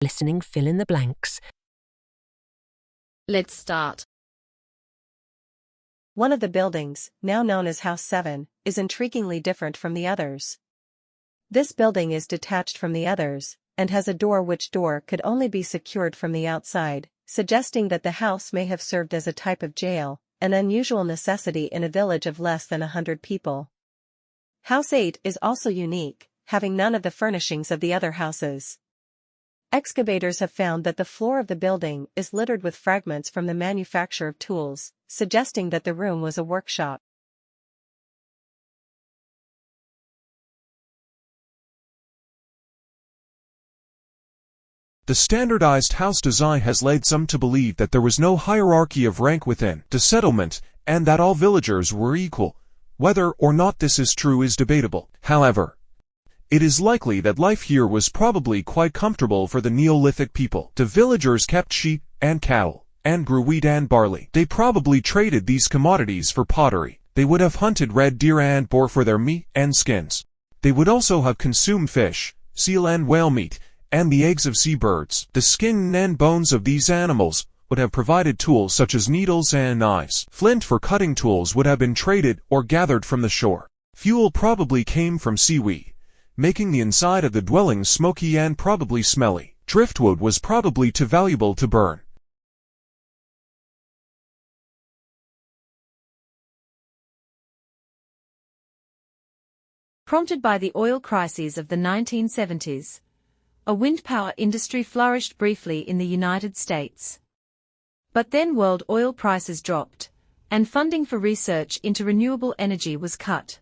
Listening, fill in the blanks. Let's start. One of the buildings, now known as House 7, is intriguingly different from the others. This building is detached from the others, and has a door which door could only be secured from the outside, suggesting that the house may have served as a type of jail, an unusual necessity in a village of less than 100 people. House 8 is also unique, having none of the furnishings of the other houses. Excavators have found that the floor of the building is littered with fragments from the manufacture of tools, suggesting that the room was a workshop. The standardized house design has led some to believe that there was no hierarchy of rank within the settlement, and that all villagers were equal. Whether or not this is true is debatable. However, it is likely that life here was probably quite comfortable for the Neolithic people. The villagers kept sheep and cattle, and grew wheat and barley. They probably traded these commodities for pottery. They would have hunted red deer and boar for their meat and skins. They would also have consumed fish, seal and whale meat, and the eggs of seabirds. The skin and bones of these animals would have provided tools such as needles and knives. Flint for cutting tools would have been traded or gathered from the shore. Fuel probably came from seaweed, making the inside of the dwelling smoky and probably smelly. Driftwood was probably too valuable to burn. Prompted by the oil crises of the 1970s, a wind power industry flourished briefly in the United States. But then world oil prices dropped, and funding for research into renewable energy was cut.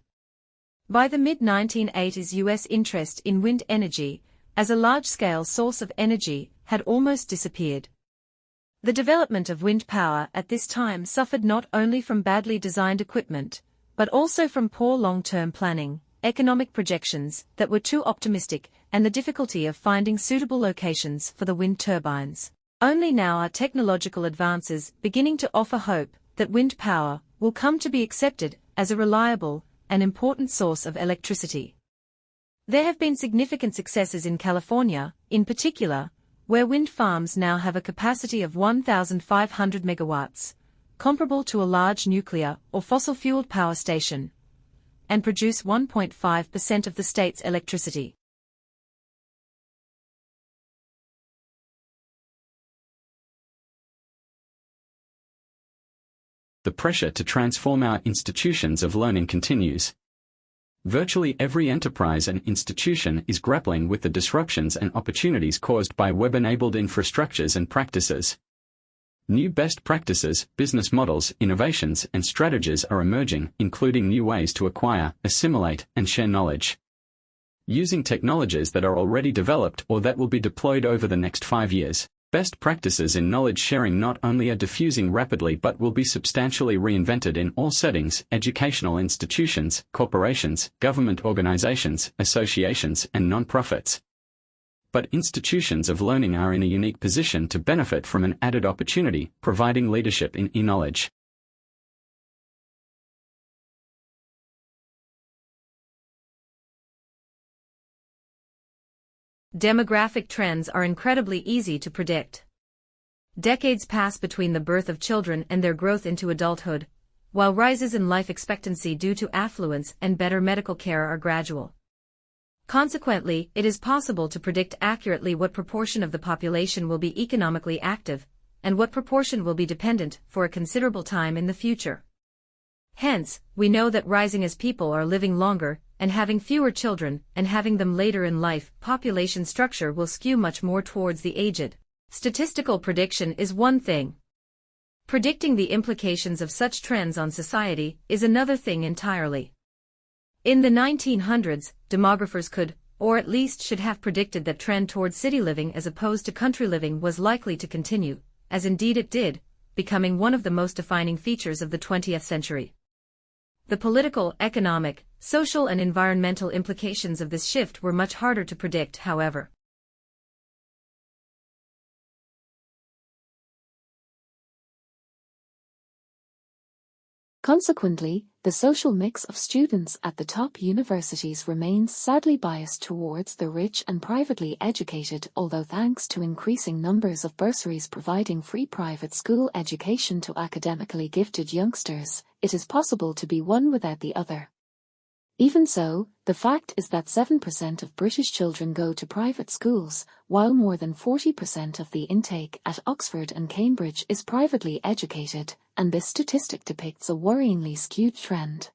By the mid-1980s, U.S. interest in wind energy, as a large-scale source of energy, had almost disappeared. The development of wind power at this time suffered not only from badly designed equipment, but also from poor long-term planning, economic projections that were too optimistic, and the difficulty of finding suitable locations for the wind turbines. Only now are technological advances beginning to offer hope that wind power will come to be accepted as a reliable and important source of electricity. There have been significant successes in California, in particular, where wind farms now have a capacity of 1,500 megawatts, comparable to a large nuclear or fossil-fueled power station, and produce 1.5% of the state's electricity. The pressure to transform our institutions of learning continues. Virtually every enterprise and institution is grappling with the disruptions and opportunities caused by web-enabled infrastructures and practices. New best practices, business models, innovations, and strategies are emerging, including new ways to acquire, assimilate, and share knowledge. Using technologies that are already developed or that will be deployed over the next 5 years, best practices in knowledge sharing not only are diffusing rapidly but will be substantially reinvented in all settings: educational institutions, corporations, government organizations, associations, and non-profits. But institutions of learning are in a unique position to benefit from an added opportunity, providing leadership in e-knowledge. Demographic trends are incredibly easy to predict. Decades pass between the birth of children and their growth into adulthood, while rises in life expectancy due to affluence and better medical care are gradual. Consequently, it is possible to predict accurately what proportion of the population will be economically active, and what proportion will be dependent for a considerable time in the future. Hence, we know that rising as people are living longer, and having fewer children, and having them later in life, population structure will skew much more towards the aged. Statistical prediction is one thing. Predicting the implications of such trends on society is another thing entirely. In the 1900s, demographers could, or at least should have predicted that trend towards city living as opposed to country living was likely to continue, as indeed it did, becoming one of the most defining features of the 20th century. The political, economic, social and environmental implications of this shift were much harder to predict, however. Consequently, the social mix of students at the top universities remains sadly biased towards the rich and privately educated, although thanks to increasing numbers of bursaries providing free private school education to academically gifted youngsters, it is possible to be one without the other. Even so, the fact is that 7% of British children go to private schools, while more than 40% of the intake at Oxford and Cambridge is privately educated, and this statistic depicts a worryingly skewed trend.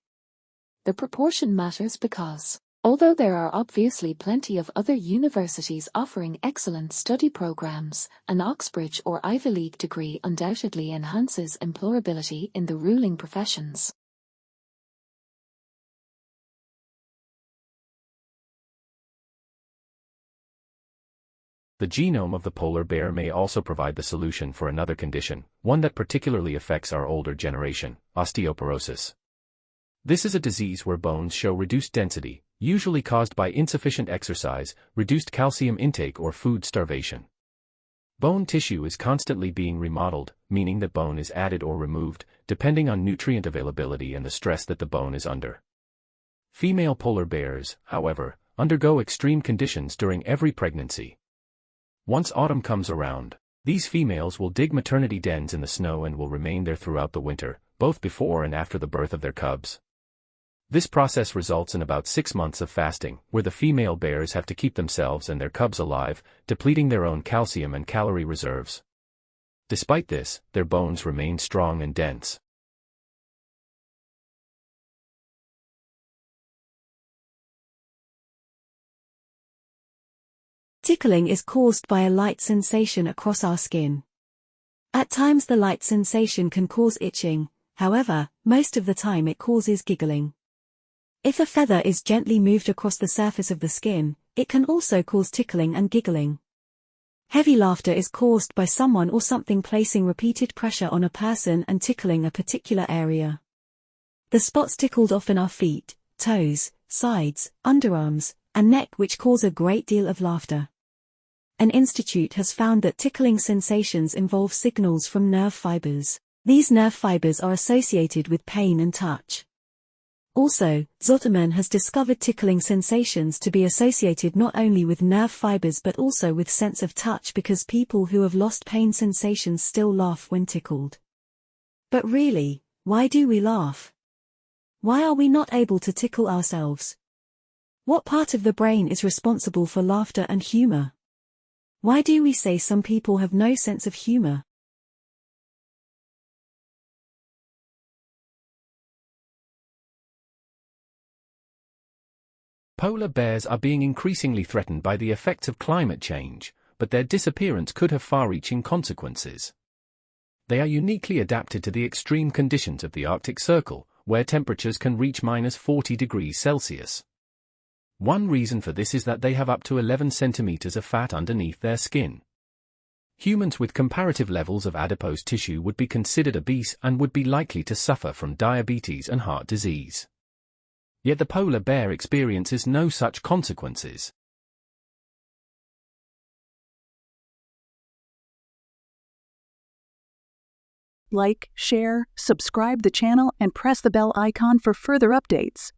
The proportion matters because, although there are obviously plenty of other universities offering excellent study programs, an Oxbridge or Ivy League degree undoubtedly enhances employability in the ruling professions. The genome of the polar bear may also provide the solution for another condition, one that particularly affects our older generation, osteoporosis. This is a disease where bones show reduced density, usually caused by insufficient exercise, reduced calcium intake or food starvation. Bone tissue is constantly being remodeled, meaning that bone is added or removed, depending on nutrient availability and the stress that the bone is under. Female polar bears, however, undergo extreme conditions during every pregnancy. Once autumn comes around, these females will dig maternity dens in the snow and will remain there throughout the winter, both before and after the birth of their cubs. This process results in about 6 months of fasting, where the female bears have to keep themselves and their cubs alive, depleting their own calcium and calorie reserves. Despite this, their bones remain strong and dense. Tickling is caused by a light sensation across our skin. At times the light sensation can cause itching, however, most of the time it causes giggling. If a feather is gently moved across the surface of the skin, it can also cause tickling and giggling. Heavy laughter is caused by someone or something placing repeated pressure on a person and tickling a particular area. The spots tickled often are feet, toes, sides, underarms, and neck, which cause a great deal of laughter. An institute has found that tickling sensations involve signals from nerve fibers. These nerve fibers are associated with pain and touch. Also, Zoterman has discovered tickling sensations to be associated not only with nerve fibers but also with sense of touch, because people who have lost pain sensations still laugh when tickled. But really, why do we laugh? Why are we not able to tickle ourselves? What part of the brain is responsible for laughter and humor? Why do we say some people have no sense of humor? Polar bears are being increasingly threatened by the effects of climate change, but their disappearance could have far-reaching consequences. They are uniquely adapted to the extreme conditions of the Arctic Circle, where temperatures can reach -40 degrees Celsius. One reason for this is that they have up to 11 centimeters of fat underneath their skin. Humans with comparative levels of adipose tissue would be considered obese and would be likely to suffer from diabetes and heart disease. Yet the polar bear experiences no such consequences. Like, share, subscribe the channel, and press the bell icon for further updates.